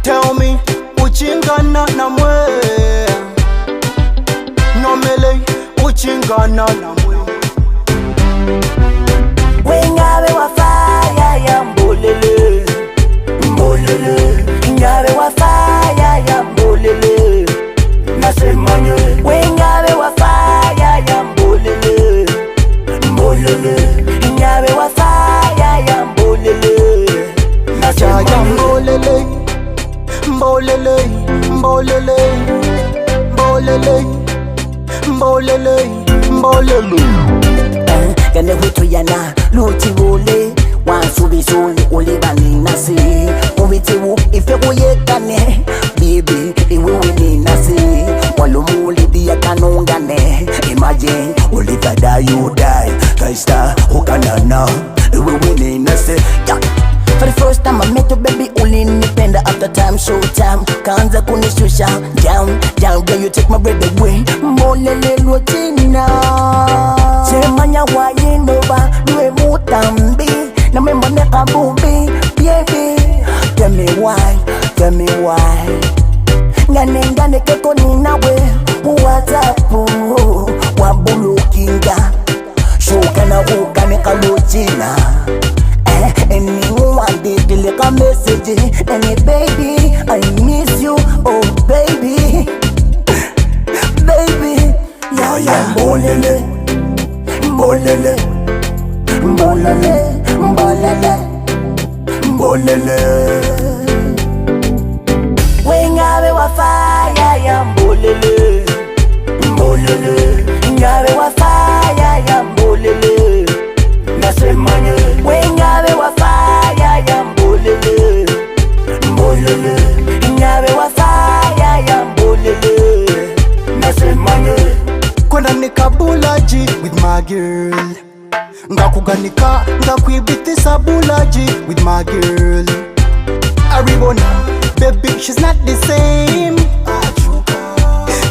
Tell me, uchingana na mwe Nomele, uchingana na mwe Wengabe wa fire ya Mbolele Mbolele Ngabe wa fire ya Mbolele Nasemanye Wengabe wa fire ya Mbolele Mbolele Ngabe wa fire ya Mbolele Nasemanye Mbolele Mbolele Mbolele Mbolele Mbolele Mbolele Gane hutu yana luti wole Wansubi suli ulibani nasi Uwiti wu ife uyekane Bibi iwe wini nasi Walumuli diya kanungane Imagine ulifa die you die Kaista hukanana Iwe wini nasi yeah. For the first time I met you baby ulinipenda After time show time Kaanza kunishusha down down girl you take my breath away Mbolele lutina Semanya wa yindoba Nwe mutambi Na memba neka bubi Baby Tell me why Tell me why Ngane keko ninawe Watapu Wabulu kinga Shukana ukane kaluchina Anyone did like a message And baby, I miss you Oh baby Baby Yeah, yeah Mbolele Mbolele Mbolele Mbolele Mbolele Wengabe wa fire ya Mbolele Mbolele Ngabe wa fire ya Mbolele Nasemanye Wengabe wa fire ya Mbolele Mbolele Ngabe wa fire ya Mbolele Nasemanye Kwenda nikabulaji with my girl Ngakuganika ngakwibitisa bulaji with my girl Aribona baby she's not the same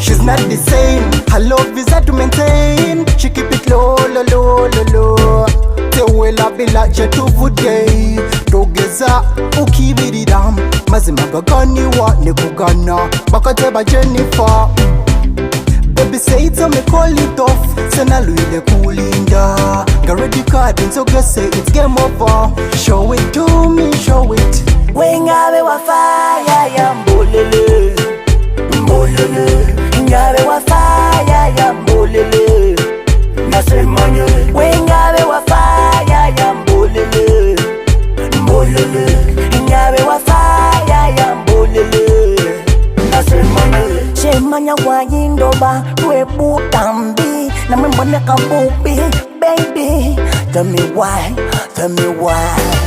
She's not the same Her love is hard to maintain She keep it low, low, low, low, low Tewela bila jetuvude Togeza ukibiridam Mazima gaganiwa nekugana Bakateba Jennifer Baby say it me call it off Sena luile kulinda Got ready card and so girl say it's game over Show it to me, show it Wengabe wa fire ya Mbolele Mbolele Ngabe wa fire ya Mbolele Nasemanye Wengabe wa fire ya Mbolele Mbolele Ngabe wa fire ya Mbolele Nasemanye Shemanya wa yindoba Nwe butambi Na memba neka bubi Baby Tell me why Tell me why